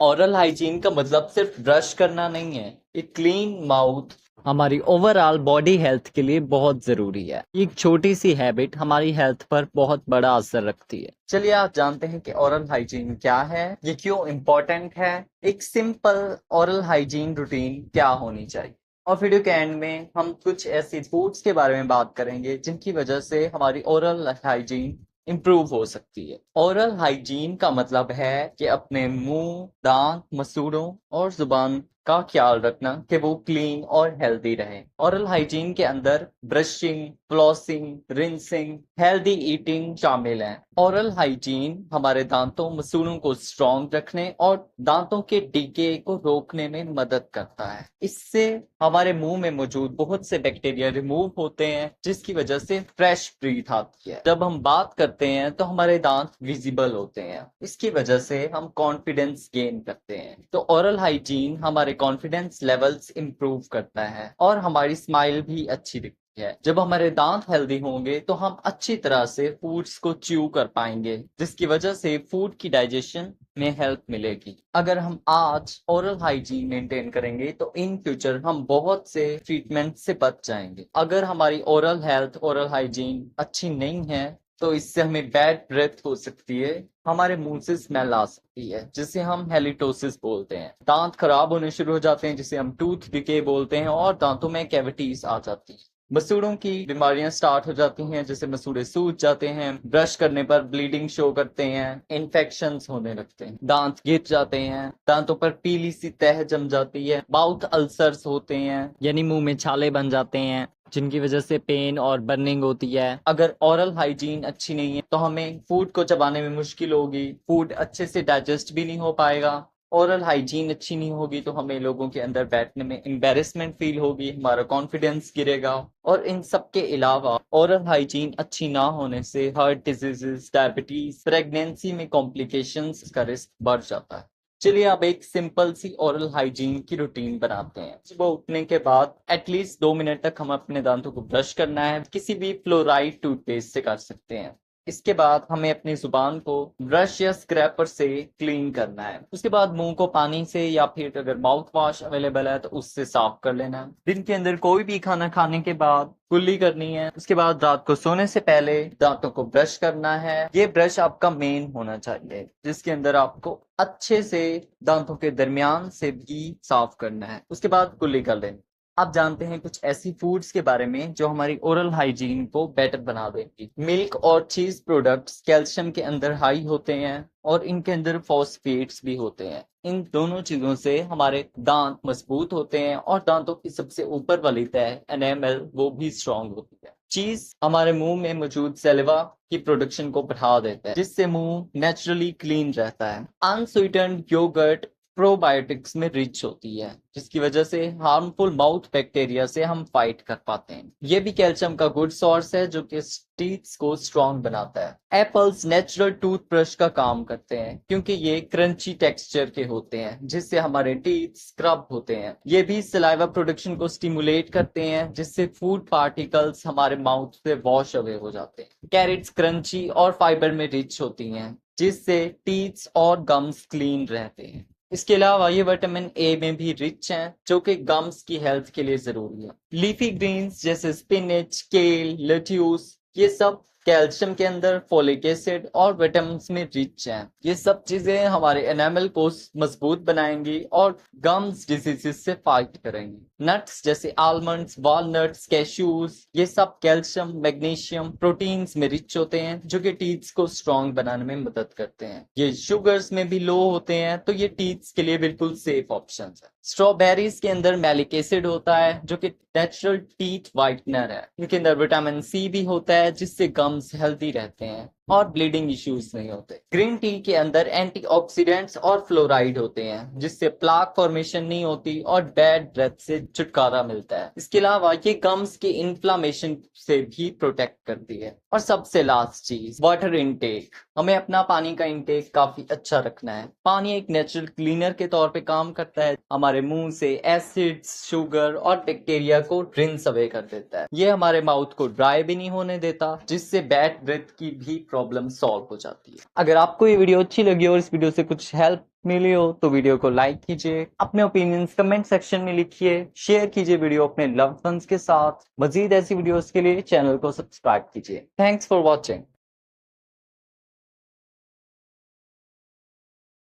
Oral hygiene का मतलब सिर्फ ब्रश करना नहीं है। एक क्लीन माउथ हमारी ओवरऑल बॉडी हेल्थ के लिए बहुत जरूरी है। एक छोटी सी हैबिट हमारी हेल्थ पर बहुत बड़ा असर रखती है। चलिए आप जानते हैं कि ओरल हाइजीन क्या है, ये क्यों इम्पोर्टेंट है, एक सिंपल ओरल हाइजीन रूटीन क्या होनी चाहिए। और वीडियो के एंड में हम कुछ ऐसी फूड्स के बारे में बात करेंगे जिनकी वजह से हमारी ओरल हाइजीन इम्प्रूव हो सकती है। ओरल हाइजीन का मतलब है कि अपने मुंह, दांत, मसूड़ों और जुबान का ख्याल रखना कि वो क्लीन और हेल्दी रहे। ओरल हाइजीन के अंदर brushing, flossing, rinsing, healthy eating शामिल है। ओरल हाइजीन हमारे दांतों, मसूड़ों को स्ट्रॉन्ग रखने और दांतों के डीके को रोकने में मदद करता है। इससे हमारे मुंह में मौजूद बहुत से बैक्टीरिया रिमूव होते हैं, जिसकी वजह से फ्रेश ब्रीथ आती है। जब हम बात करते हैं तो हमारे दांत विजिबल होते हैं, इसकी वजह से हम कॉन्फिडेंस गेन करते हैं। तो ओरल हाइजीन हमारे कॉन्फिडेंस लेवल्स इंप्रूव करता है और हमारी स्माइल भी अच्छी दिखती है। जब हमारे दांत हेल्दी होंगे तो हम अच्छी तरह से फूड्स को च्यू कर पाएंगे, जिसकी वजह से फूड की डाइजेशन में हेल्प मिलेगी। अगर हम आज ओरल हाइजीन मेंटेन करेंगे तो इन फ्यूचर हम बहुत से ट्रीटमेंट से बच जाएंगे। अगर हमारी ओरल हेल्थ, ओरल हाइजीन अच्छी नहीं है तो इससे हमें बैड ब्रेथ हो सकती है, हमारे मुंह से स्मेल आ सकती है जिसे हम हेलिटोसिस बोलते हैं। दांत खराब होने शुरू हो जाते हैं जिसे हम टूथ डिके बोलते हैं और दांतों में कैविटीज आ जाती हैं। मसूड़ों की बीमारियां स्टार्ट हो जाती हैं, जैसे मसूड़े सूज जाते हैं, ब्रश करने पर ब्लीडिंग शो करते हैं, इन्फेक्शंस होने लगते हैं, दांत गिर जाते हैं, दांतों पर पीली सी तह जम जाती है, माउथ अल्सर्स होते हैं यानी मुंह में छाले बन जाते हैं, जिनकी वजह से पेन और बर्निंग होती है। अगर ओरल हाइजीन अच्छी नहीं है तो हमें फूड को चबाने में मुश्किल होगी, फूड अच्छे से डाइजेस्ट भी नहीं हो पाएगा। ओरल हाइजीन अच्छी नहीं होगी तो हमें लोगों के अंदर बैठने में एम्बेरसमेंट फील होगी, हमारा कॉन्फिडेंस गिरेगा। और इन सब के अलावा ओरल हाइजीन अच्छी ना होने से हार्ट डिजीजेस, डायबिटीज, प्रेगनेंसी में कॉम्प्लिकेशंस का रिस्क बढ़ जाता है। चलिए अब एक सिंपल सी ओरल हाइजीन की रूटीन बनाते हैं। सुबह उठने के बाद एटलीस्ट 2 मिनट तक हम अपने दांतों को ब्रश करना है, किसी भी फ्लोराइड टूथपेस्ट से कर सकते हैं। इसके बाद हमें अपनी जुबान को ब्रश या स्क्रैपर से क्लीन करना है। उसके बाद मुंह को पानी से या फिर अगर माउथ वॉश अवेलेबल है तो उससे साफ कर लेना है। दिन के अंदर कोई भी खाना खाने के बाद कुल्ली करनी है। उसके बाद रात को सोने से पहले दांतों को ब्रश करना है। ये ब्रश आपका मेन होना चाहिए, जिसके अंदर आपको अच्छे से दांतों के दरमियान से भी साफ करना है। उसके बाद कुल्ली कर लेनी। आप जानते हैं कुछ ऐसी फूड्स के बारे में जो हमारी ओरल हाइजीन को बेटर बना देंगी। मिल्क और चीज प्रोडक्ट्स कैल्शियम के अंदर हाई होते हैं और इनके अंदर फॉस्फेट्स भी होते हैं। इन दोनों चीजों से हमारे दांत मजबूत होते हैं और दांतों की सबसे ऊपर वाली तह एनेमल वो भी स्ट्रांग होती है। चीज हमारे मुंह में मौजूद सेलिवा की प्रोडक्शन को बढ़ा देता है, जिससे मुंह नेचुरली क्लीन रहता है। अनस्वीटेंड योगर्ट प्रोबायोटिक्स में रिच होती है, जिसकी वजह से हार्मफुल माउथ बैक्टीरिया से हम फाइट कर पाते हैं। ये भी कैल्शियम का गुड सोर्स है जो कि टीथ को स्ट्रॉन्ग बनाता है। एप्पल्स नेचुरल टूथब्रश का काम करते हैं क्योंकि ये क्रंची टेक्सचर के होते हैं, जिससे हमारे टीथ स्क्रब होते हैं। ये भी सलाइवा प्रोडक्शन को स्टिमुलेट करते हैं, जिससे फूड पार्टिकल्स हमारे माउथ से वॉश अवे हो जाते हैं। कैरेट्स क्रंची और फाइबर में रिच होती हैं, जिससे टीथ और गम्स क्लीन रहते हैं। इसके अलावा ये विटामिन ए में भी रिच हैं, जो कि गम्स की हेल्थ के लिए जरूरी है। लीफी ग्रीन्स जैसे स्पिनच, केल, लेट्यूस, ये सब कैल्शियम के अंदर, फोलिक एसिड और विटामिन में रिच हैं। ये सब चीजें हमारे एनामल को मजबूत बनाएंगी और गम्स डिजीजेस से फाइट करेंगी। नट्स जैसे आलमंड्स, वॉलनट्स, कैश्यूज, ये सब कैल्शियम, मैग्नीशियम, प्रोटीन्स में रिच होते हैं, जो कि टीथ्स को स्ट्रॉन्ग बनाने में मदद करते हैं। ये शुगर्स में भी लो होते हैं, तो ये टीथ्स के लिए बिल्कुल सेफ ऑप्शन है। स्ट्रॉबेरीज के अंदर मैलिक एसिड होता है, जो कि नेचुरल टीथ वाइटनर है। इनके अंदर विटामिन सी भी होता है, जिससे गम्स हेल्दी रहते हैं और ब्लीडिंग इश्यूज नहीं होते। ग्रीन टी के अंदर एंटीऑक्सीडेंट्स और फ्लोराइड होते हैं, जिससे प्लाक फॉर्मेशन नहीं होती और बैड ब्रेथ से छुटकारा मिलता है। इसके अलावा ये गम्स की इन्फ्लामेशन से भी प्रोटेक्ट करती है। और सबसे लास्ट चीज, वाटर इनटेक। हमें अपना पानी का इनटेक काफी अच्छा रखना है। पानी एक नेचुरल क्लीनर के तौर पे काम करता है, हमारे मुंह से एसिड्स, शुगर और बैक्टीरिया को रिंस अवे कर देता है। ये हमारे माउथ को ड्राई भी नहीं होने देता, जिससे बैड ब्रेथ की भी प्रॉब्लम सॉल्व हो जाती है। अगर आपको ये वीडियो अच्छी लगी और इस वीडियो से कुछ हेल्प मिली हो तो वीडियो को लाइक कीजिए, अपने ओपिनियंस कमेंट सेक्शन में लिखिए, शेयर कीजिए वीडियो अपने लव्ड वंस के साथ। मजीद ऐसी वीडियोस के लिए चैनल को सब्सक्राइब कीजिए। Thanks for watching.